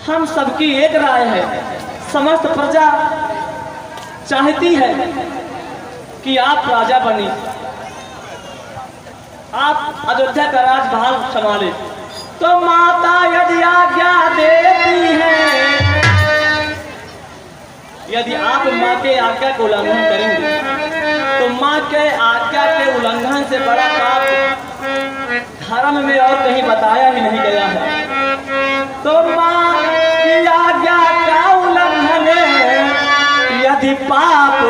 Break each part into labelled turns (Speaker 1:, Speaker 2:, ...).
Speaker 1: हम सबकी एक राय है, समस्त प्रजा चाहती है कि आप राजा बने, आप अयोध्या का राजभार संभाले। तो माता यदि आज्ञा देती है, यदि आप माँ के आज्ञा को उल्लंघन करेंगे तो माँ के आज्ञा के उल्लंघन से बड़ा पाप धर्म में और कहीं बताया ही नहीं गया है। तो माँ की आज्ञा का उल्लंघन यदि पाप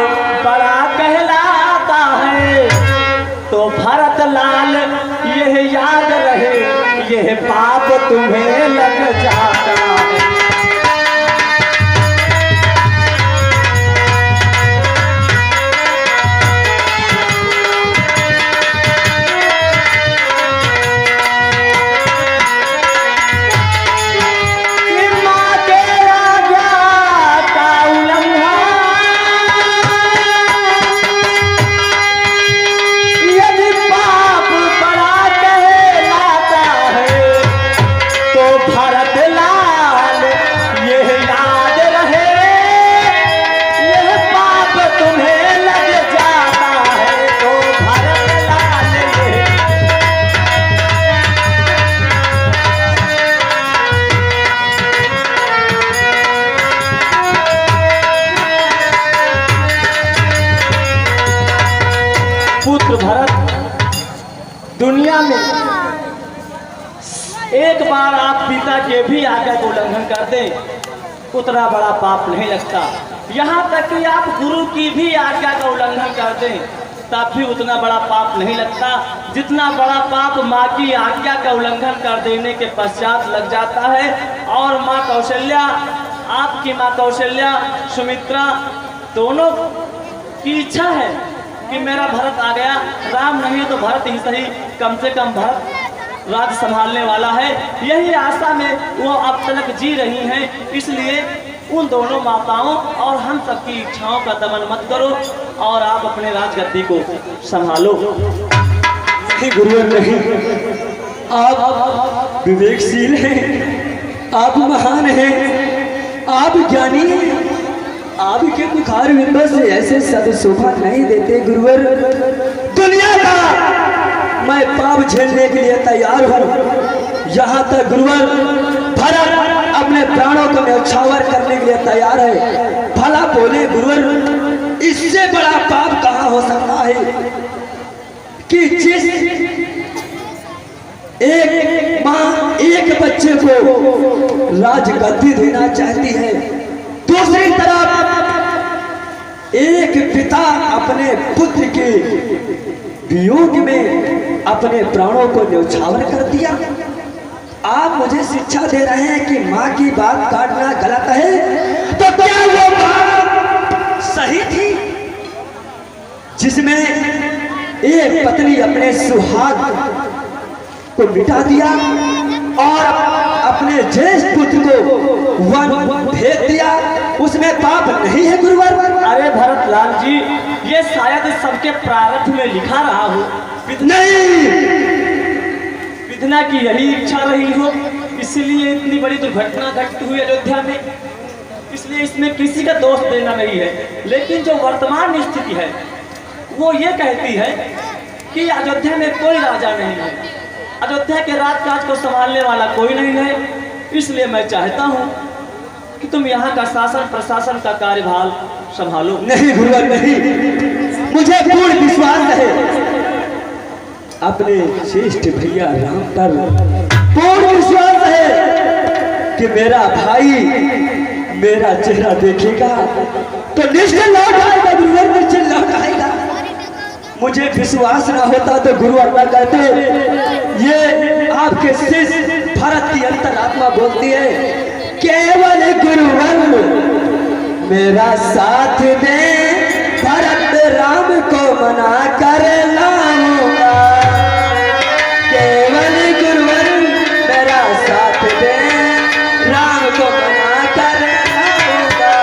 Speaker 1: बड़ा कहलाता है, तो भरत लाल यह याद रहे, यह पाप तुम्हें लग जाता है। पुत्र भरत, दुनिया में एक बार आप पिता के भी आज्ञा को उल्लंघन कर दें, उतना बड़ा पाप नहीं लगता। यहाँ तक कि आप गुरु की भी आज्ञा का उल्लंघन कर दें, तब भी उतना बड़ा पाप नहीं लगता जितना बड़ा पाप माँ की आज्ञा का उल्लंघन कर देने के पश्चात लग जाता है। और माँ कौशल्या, आपकी माँ कौशल्या, सुमित्रा दोनों की इच्छा है कि मेरा भरत आ गया, राम नहीं है तो भरत ही सही, कम से कम भरत राज संभालने वाला है। यही आशा में वो अब तक जी रही हैं। इसलिए उन दोनों माताओं और हम सबकी इच्छाओं का दमन मत करो और आप अपने राजगद्दी को संभालो।
Speaker 2: नहीं गुरुवर नहीं, आप विवेकशील हैं, आप महान हैं, आप ज्ञानी हैं। आपके मुखार बिंदु से ऐसे सब शोभा नहीं देते गुरुवर। दुनिया का मैं पाप झेलने के लिए तैयार हूँ। यहाँ तक गुरुवर भरत अपने प्राणों को न्यौछावर करने के लिए तैयार है। भला बोले गुरुवर, इससे बड़ा पाप कहाँ हो सकता है कि जिस एक माँ एक बच्चे को राजगद्दी देना चाहती है, दूसरी तरफ एक पिता अपने पुत्र के वियोग में अपने प्राणों को न्यौछावर कर दिया। आप मुझे शिक्षा दे रहे हैं कि माँ की बात काटना गलत है, तो क्या वो बात सही थी जिसमें एक पत्नी अपने सुहाग को मिटा दिया और अपने ज्येष्ठ पुत्र को वन भेज दिया? उसमें पाप नहीं है गुरुवर?
Speaker 1: अरे भरत लाल जी, ये शायद सबके प्रारब्ध में लिखा रहा हो।
Speaker 2: नहीं,
Speaker 1: विधना की यही इच्छा रही हो, इसलिए इतनी बड़ी दुर्घटना घटित हुई अयोध्या में। इसलिए इसमें किसी का दोष देना नहीं है। लेकिन जो वर्तमान स्थिति है वो ये कहती है कि अयोध्या में कोई राजा नहीं है, अयोध्या के राजकाज को संभालने वाला कोई नहीं है। इसलिए मैं चाहता हूँ कि तुम यहाँ का शासन प्रशासन का कार्यभार संभालो।
Speaker 2: नहीं गुरुवर नहीं, मुझे पूर्ण विश्वास है अपने श्रेष्ठ भैया राम पर। पूर्ण विश्वास है कि मेरा भाई मेरा चेहरा देखेगा तो निश्चय लौट आएगा गुरुवर, निश्चय लौट आएगा। मुझे विश्वास ना होता तो गुरु अल्लाह कहते, ये आपके शिष्य भरत की अंतरात्मा बोलती है, केवल गुरुवर मेरा साथ दे, भरत राम को मना कर लाऊंगा। केवल गुरुवर मेरा साथ दे, राम को मना कर लाऊंगा।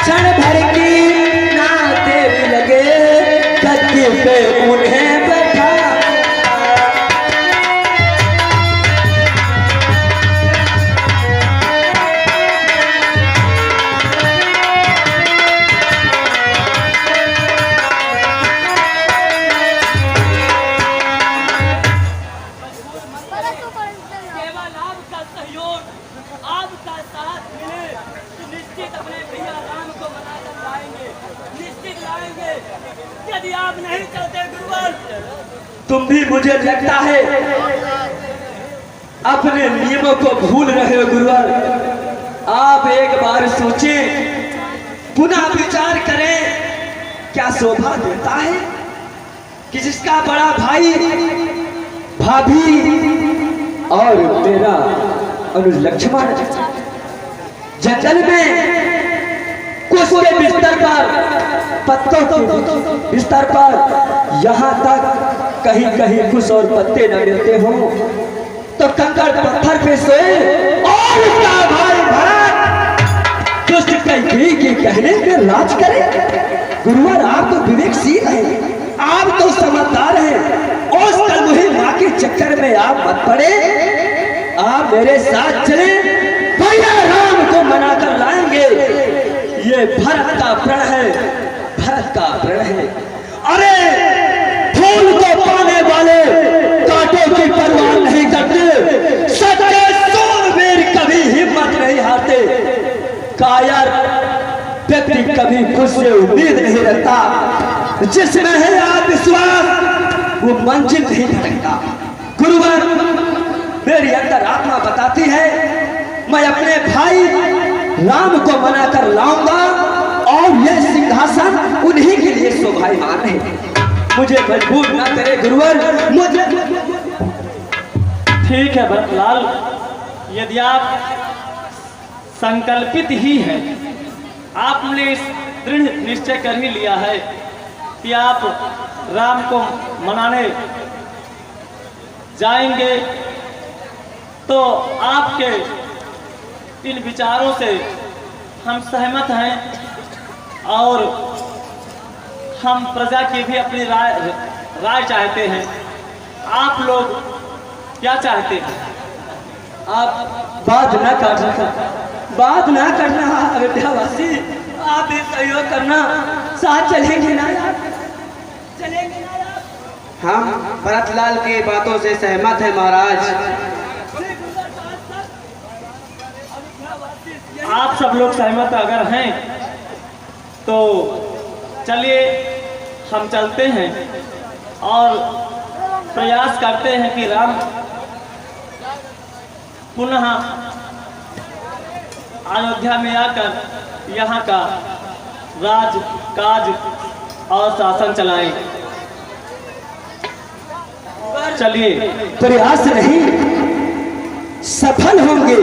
Speaker 2: क्षण भर पे उन्हें बैठा।
Speaker 1: केवल आपका सहयोग, आपका साथ मिले तो निश्चित अपने भैया राम को मनाकर लाएंगे, निश्चित लाएंगे। यदि आप नहीं चलते गुरुवर,
Speaker 2: तुम भी मुझे लगता है अपने नियमों को भूल रहे हो गुरुवर। आप एक बार सोचें, पुनः विचार करें, क्या शोभा देता है कि जिसका बड़ा भाई, भाभी और तेरा अनुलक्ष्मण जंगल में कुछ के बिस्तर पर, पत्तों के बिस्तर पर, यहाँ तक कहीं कहीं कुछ और पत्ते न मिलते हो तो कंकड़ पत्थर पे सोए, और उसका भाई भरत दुष्ट कैकेयी के कहने पे राज करे। गुरुवर, आप तो विवेकशील हैं, आप तो समझदार हैं, और कलमुही माँ के चक्कर में आप मत पड़े। आप मेरे साथ चले, भैया राम को मना कर लाएंगे। ये भरत का प्रण है, भरत का प्रण है। अरे फूल को पाने वाले कांटों की परवाह नहीं करते, सच्चे सूरवीर कभी हिम्मत नहीं हारते, कायर व्यक्ति कभी खुद से उम्मीद नहीं रखता, जिसमें है आत्मविश्वास वो मंजिल नहीं भटकता। गुरुवर, मेरी अंदर आत्मा बताती है मैं अपने भाई राम को मनाकर लाऊंगा, और यह सिंहासन उन्हीं के लिए शोभायमान है। मुझे मजबूर ना करे गुरुवर, मुझे।
Speaker 1: ठीक है भरतलाल, यदि आप संकल्पित ही हैं, आपने इस दृढ़ निश्चय कर ही लिया है कि आप राम को मनाने जाएंगे, तो आपके इन विचारों से हम सहमत हैं, और हम प्रजा की भी अपनी राय चाहते हैं। आप लोग क्या चाहते हैं?
Speaker 2: आप बात ना करना, बात ना करना अयोध्यावासी, आप भी सहयोग करना, साथ चलेंगे ना यार, चलेंगे ना यार।
Speaker 3: हम भरतलाल की बातों से सहमत हैं महाराज।
Speaker 1: आप सब लोग सहमत अगर हैं तो चलिए हम चलते हैं और प्रयास करते हैं कि राम पुनः अयोध्या में आकर यहाँ का राज काज और शासन चलाएं। चलिए,
Speaker 2: प्रयास नहीं, सफल होंगे,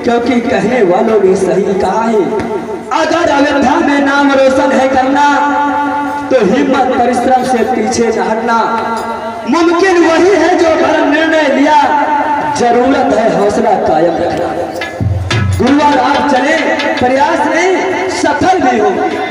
Speaker 2: क्योंकि कहने वालों ने सही कहा है, अगर अयोध्या में नाम रोशन है करना तो हिम्मत परिश्रम से पीछे न हटना। मुमकिन वही है जो बड़ा निर्णय लिया, जरूरत है हौसला कायम रखना। गुरुवार आप चले, प्रयास नहीं, सफल भी होंगे।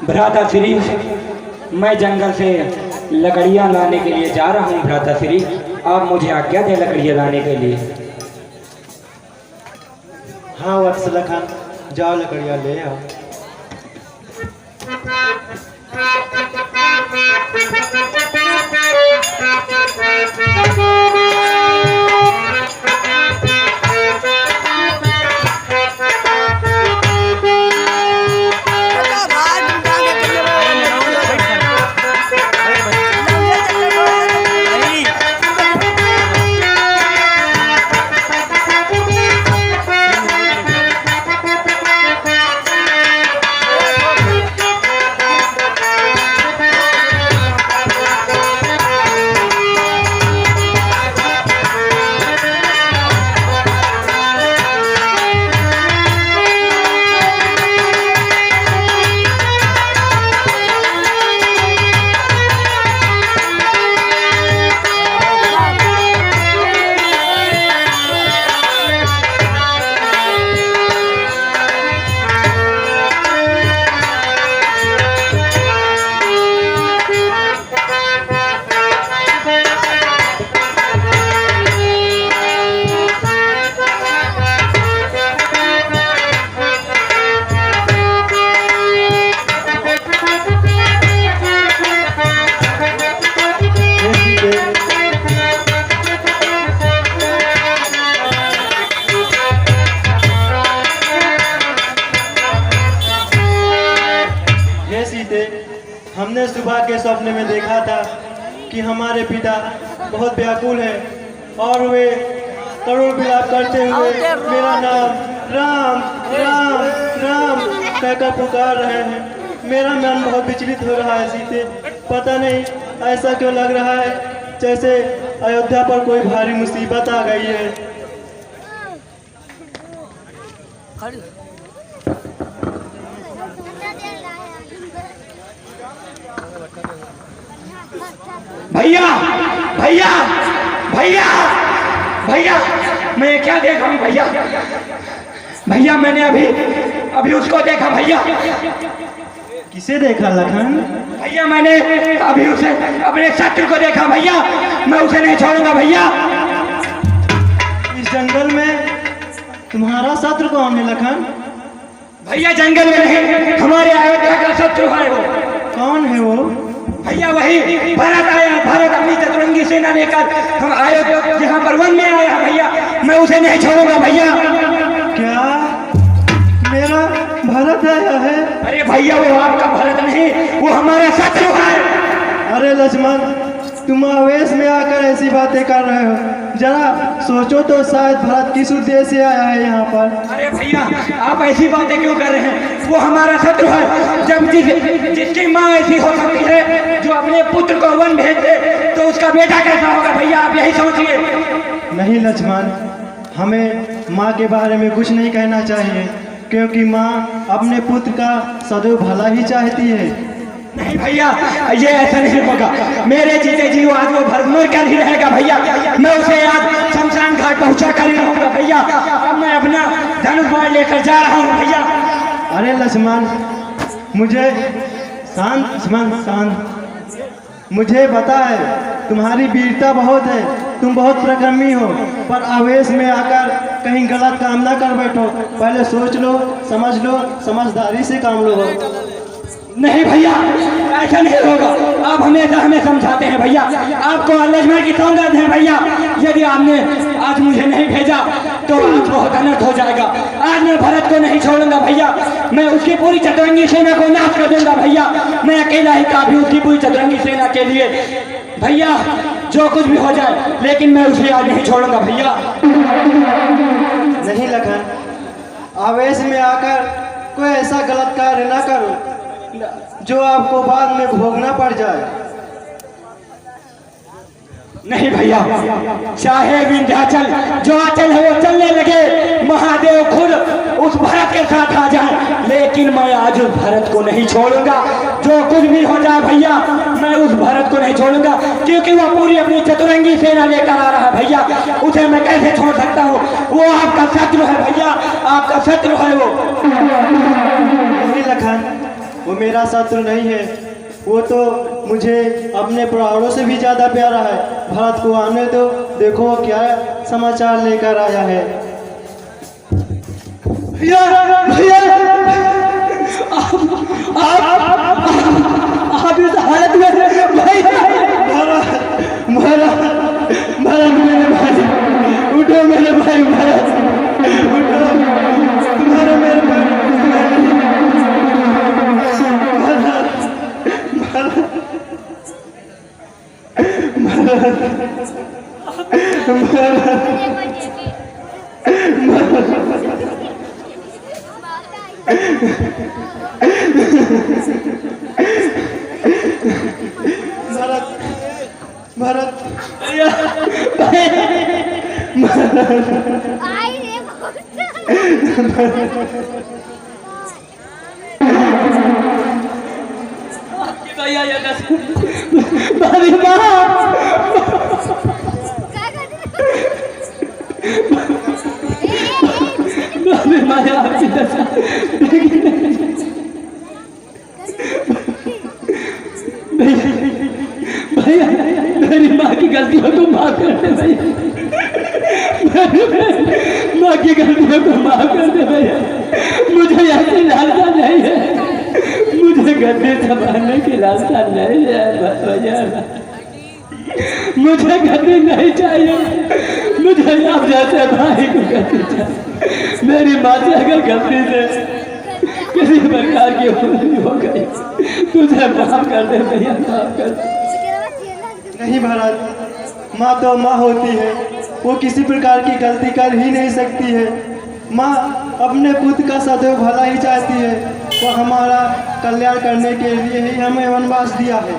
Speaker 4: भ्राता श्री, मैं जंगल से लकड़ियाँ लाने के लिए जा रहा हूँ। भ्राता श्री, आप मुझे आज्ञा दें लकड़ियाँ लाने के लिए।
Speaker 5: हाँ वत्सल खान, जाओ लकड़ियाँ ले आओ। हमने सुबह के सपने में देखा था कि हमारे पिता बहुत व्याकुल हैं और वे करोड़ विलाप करते हुए मेरा नाम राम राम राम कहकर पुकार रहे हैं। मेरा मन बहुत विचलित हो रहा है सीते, पता नहीं ऐसा क्यों लग रहा है जैसे अयोध्या पर कोई भारी मुसीबत आ गई है।
Speaker 4: भैया भैया भैया भैया, मैं क्या देखा हूँ भैया? भैया मैंने अभी उसको देखा भैया।
Speaker 5: किसे देखा लखन?
Speaker 4: भैया मैंने अभी उसे अपने शत्रु को देखा भैया, मैं उसे नहीं छोड़ूंगा भैया।
Speaker 5: इस जंगल में तुम्हारा शत्रु कौन है लखन?
Speaker 4: भैया जंगल में नहीं, हमारे अयोध्या का शत्रु है वो।
Speaker 5: कौन है वो?
Speaker 4: भैया वही भारत आया, भारत अपनी चतुरंगी सेना लेकर हम अयोध्या यहाँ पर वन में आया है भैया, मैं उसे नहीं छोड़ूंगा भैया।
Speaker 5: क्या मेरा भारत आया है?
Speaker 4: अरे भैया वो आपका भारत नहीं, वो हमारा शत्रु है।
Speaker 5: अरे लक्ष्मण, तुम आवेश में आकर ऐसी बातें कर रहे हो, जरा सोचो तो शायद भारत किस उद्देश्य से आया है यहाँ पर।
Speaker 4: अरे भैया आप ऐसी बातें क्यों कर रहे हैं? वो हमारा शत्रु है। जब जिसकी माँ ऐसी हो सकती है जो अपने पुत्र को वन भेज दे, तो उसका बेटा कैसा होगा भैया, आप यही सोचिए।
Speaker 5: नहीं लक्ष्मण, हमें माँ के बारे में कुछ नहीं कहना चाहिए, क्योंकि माँ अपने पुत्र का सदैव भला ही चाहती है।
Speaker 4: नहीं भैया ये ऐसा नहीं होगा, मेरे जीते जी आज वो भरमर कर ही रहेगा भैया, मैं उसे आज शमशान घाट पहुंचा कर ही रहूंगा भैया। अब मैं अपना धनुष बाण लेकर जा रहा हूँ भैया।
Speaker 5: अरे लक्ष्मण, मुझे शांत, मुझे पता है तुम्हारी वीरता बहुत है, तुम बहुत पराक्रमी हो, पर आवेश में आकर कहीं गलत काम ना कर बैठो। पहले सोच लो, समझदारी से काम लो।
Speaker 4: नहीं भैया ऐसा नहीं होगा, आप हमेशा हमें समझाते हैं भैया, आपको लक्ष्मण की सौगात है भैया। यदि आपने आज मुझे नहीं भेजा तो आज बहुत अनर्थ हो जाएगा। आज मैं भरत को नहीं छोड़ूंगा भैया, मैं उसकी पूरी चतुरंगी सेना को नाश कर दूंगा भैया। मैं अकेला ही काफी उसकी पूरी चतुरंगी सेना के लिए भैया, जो कुछ भी हो जाए, लेकिन मैं उसे आज नहीं छोड़ूंगा भैया।
Speaker 5: नहीं लखन, आवेश में आकर कोई ऐसा गलत कार्य ना करो जो आपको बाद में भोगना पड़ जाए।
Speaker 4: नहीं भैया, चाहे विंध्याचल जो आंचल है वो चलने लगे, महादेव खुद उस भरत के साथ आ जाए, लेकिन मैं आज उस भरत को नहीं छोड़ूंगा। जो कुछ भी हो जाए भैया, मैं उस भरत को नहीं छोड़ूंगा, क्योंकि वो पूरी अपनी चतुरंगी सेना लेकर आ रहा है भैया। उसे मैं कैसे छोड़ सकता हूँ? वो आपका शत्रु है भैया, आपका शत्रु है वो।
Speaker 5: नहीं लखन, वो मेरा शत्रु नहीं है, वो तो मुझे अपने प्राणों से भी ज़्यादा प्यारा है। भरत को आने दो, देखो वो क्या समाचार लेकर आया है।
Speaker 2: भैया भैया आप इस हालत में
Speaker 5: भरत मेरे भाई, उठो मेरे भाई, भरत उठो, तुम्हारे मेरे भाई, भरत
Speaker 1: भैया ये कैसे
Speaker 2: भाभी माँ भाभी माँ आपकी दशा भैया मेरी माँ की गलतियों को माफ कर दे भैया, माँ की गलतियों को माफ कर दे भैया। मुझे ऐसी लालसा नहीं है, मुझे गद्दी संभालने की लालसा नहीं है भैया। मुझे गद्दी नहीं चाहिए, मुझे आप जैसे भाई को गद्दी चाहिए। मेरी माँ से अगर गलती से किसी प्रकार की भूल हो गई, तुझे माफ कर दे भैया, माफ कर दे।
Speaker 5: नहीं भरत, माँ तो माँ होती है, वो किसी प्रकार की गलती कर ही नहीं सकती है। माँ अपने पुत्र का सदैव भला ही चाहती है, वो हमारा कल्याण करने के लिए ही हमें वनवास दिया है।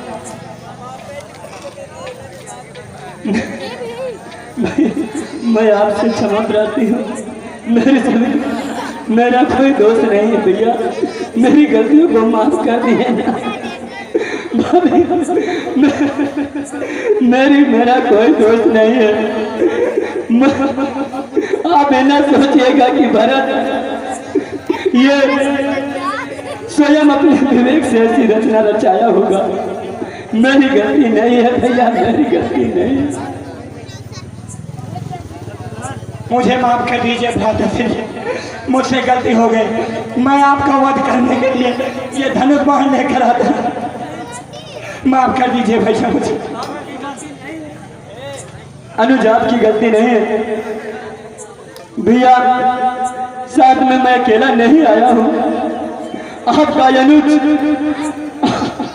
Speaker 2: मैं आपसे क्षमा प्रार्थी हूँ, मेरा कोई दोष नहीं है भैया, मेरी गलतियों को माफ कर दिए ना। मेरा कोई दोष नहीं है। आप ये ना सोचिएगा कि भरत ये स्वयं अपने विवेक से ऐसी रचना रचाया होगा। मेरी गलती नहीं है भैया, मेरी गलती नहीं है।
Speaker 4: मुझे माफ कर दीजिए भ्राता, मुझसे गलती हो गई। मैं आपका वध करने के लिए ये धनुष बाण लेकर आता, माफ कर दीजिए भैया मुझे।
Speaker 2: अनुज आपकी गलती नहीं है भैया, साथ में मैं अकेला नहीं आया हूँ। आपका अनुज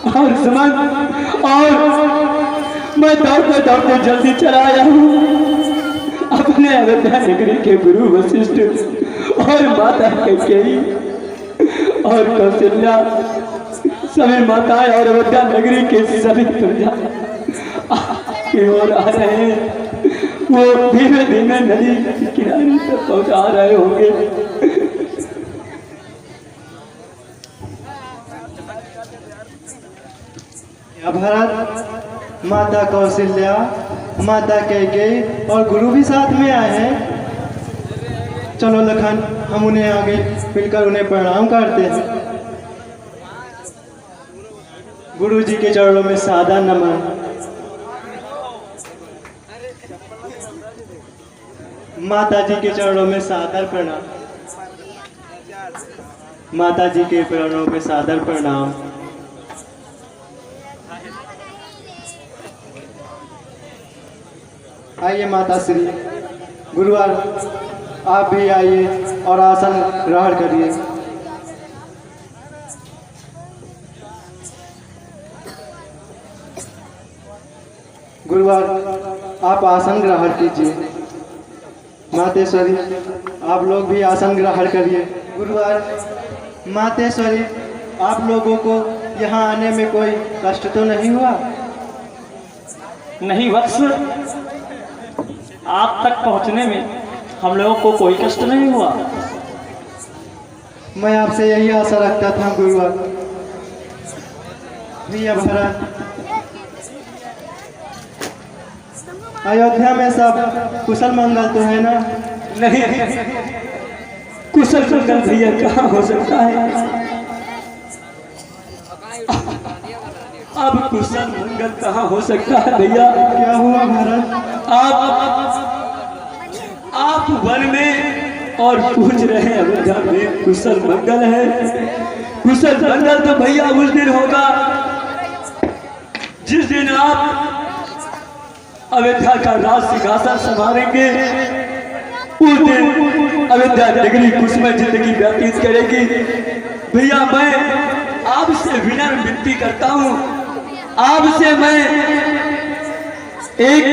Speaker 2: और सुमन और मैं दौड़ते दौड़ते जल्दी चला आया हूँ अपने अयोध्या नगरी के गुरु वशिष्ठ और माता कैकेयी और कौशल्या, सभी माताएं और अयोध्या नगरी के सभी प्रजा की ओर आ रहे हैं। वो धीमे धीमे नदी के किनारे तक पहुंचा रहे होंगे।
Speaker 5: भरत, माता कौशल्या, माता कैकेयी और गुरु भी साथ में आए हैं। चलो लखन, हम उन्हें आगे मिलकर उन्हें प्रणाम करते हैं। गुरु जी के चरणों में सादा नमन। माता जी के चरणों में सादर प्रणाम। माता जी के चरणों में सादर प्रणाम। आइए माता श्री, गुरुवार आप भी आइए और आसन ग्रहण करिए। गुरुवार आप आसन ग्रहण कीजिए। मातेश्वरी आप लोग भी आसन ग्रहण करिए। गुरुवार मातेश्वरी, आप लोगों को यहाँ आने में कोई कष्ट तो नहीं हुआ?
Speaker 1: नहीं वत्स, आप तक पहुंचने में हम लोगों को कोई कष्ट नहीं हुआ।
Speaker 5: मैं आपसे यही आशा रखता था गुरुवार। भैया भरत, अयोध्या में सब कुशल मंगल तो है ना?
Speaker 2: नहीं, कुशल मंगल भैया कहाँ हो सकता है। अब कुशल मंगल कहाँ हो सकता है भैया?
Speaker 5: क्या हुआ भरत?
Speaker 2: आप वन में और पूछ रहे हैं अयोध्या में कुशल मंगल है। कुशल मंगल तो भैया उस दिन होगा जिस दिन आप अयोध्या का राज सिंहासन संभालेंगे। उस दिन अयोध्या नगरी खुशमय जिंदगी व्यतीत करेगी। भैया मैं आपसे विनम्र विनती करता हूँ, आपसे मैं एक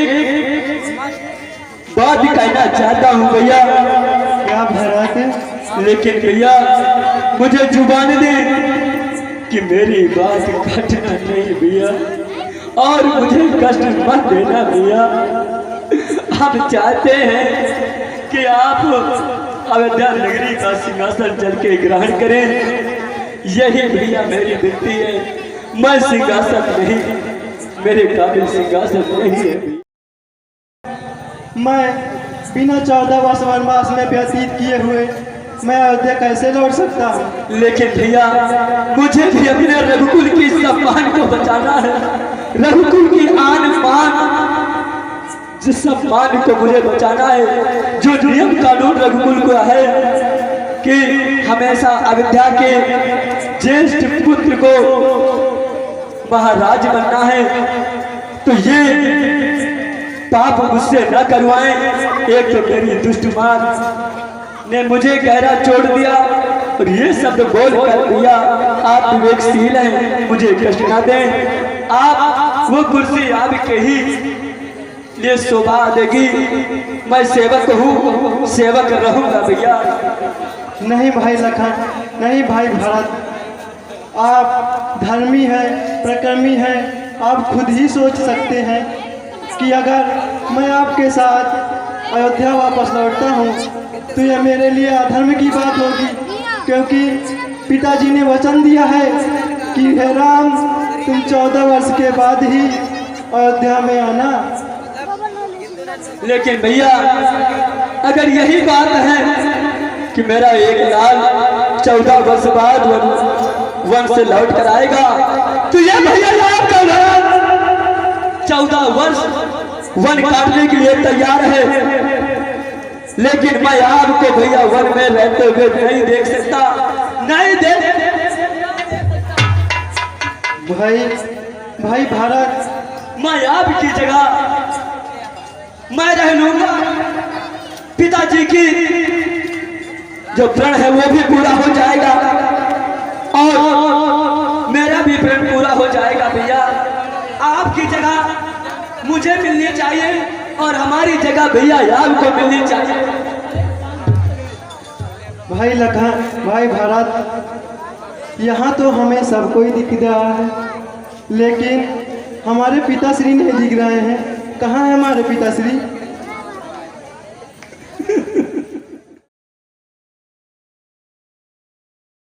Speaker 2: बात कहना चाहता हूँ भैया।
Speaker 5: क्या भरत?
Speaker 2: लेकिन भैया मुझे जुबान दे कि मेरी बात काटना नहीं भैया, और मुझे कष्ट मत देना भैया। हम चाहते हैं कि आप अयोध्या नगरी का सिंहासन चल के ग्रहण करें। यही भैया मेरी विनती है। मैं सिंहासन नहीं, मेरे काबिल सिंहासन नहीं है।
Speaker 5: मैं बिना 14 वर्ष वनवास में व्यतीत किए हुए मैं अयोध्या कैसे लौट सकता हूँ?
Speaker 2: लेकिन भैया मुझे भी अपने रघुकुल की सम्मान को बचाना है। रघुकुल की आन बान जिस सम्मान को मुझे बचाना है। जो नियम कानून रघुकुल को है कि हमेशा अयोध्या के ज्येष्ठ पुत्र को महाराज बनना है, तो ये पाप मुझसे न करवाएं। एक तो मेरी दुष्ट मां ने मुझे गहरा छोड़ दिया और ये शब्द बोल कर दिया आप विवेकशील हैं, मुझे कष्ट न दें। आप वो कुर्सी आपके ही लिए शोभा देगी। मैं सेवक हूँ, सेवक रहूंगा भैया।
Speaker 5: नहीं भाई लखन, नहीं भाई भरत, आप धर्मी हैं, प्रकर्मी हैं। आप खुद ही सोच सकते हैं कि अगर मैं आपके साथ अयोध्या वापस लौटता हूँ तो यह मेरे लिए अधर्म की बात होगी, क्योंकि पिताजी ने वचन दिया है कि हे राम तुम 14 वर्ष के बाद ही अयोध्या में आना।
Speaker 2: लेकिन भैया अगर यही बात है कि मेरा एक लाल 14 वर्ष बाद वन से लौट कर आएगा, तो ये भैया आपका लाल 14 वर्ष वन काटने के लिए तैयार है। लेकिन मैं आपको भैया वन में रहते हुए नहीं देख सकता, नहीं देख।
Speaker 5: भाई भारत,
Speaker 2: मैं आपकी जगह मैं रह लूंगा। पिताजी की जो प्रण है वो भी पूरा हो जाएगा और मेरा भी प्रण पूरा हो जाएगा। भैया आपकी जगह मुझे मिलनी चाहिए और हमारी जगह भैया आपको मिलनी चाहिए।
Speaker 5: भाई लखन, भाई भारत, यहाँ तो हमें सब कोई दिख रहा है, लेकिन हमारे पिताश्री नहीं दिख रहे हैं। कहाँ है हमारे पिताश्री?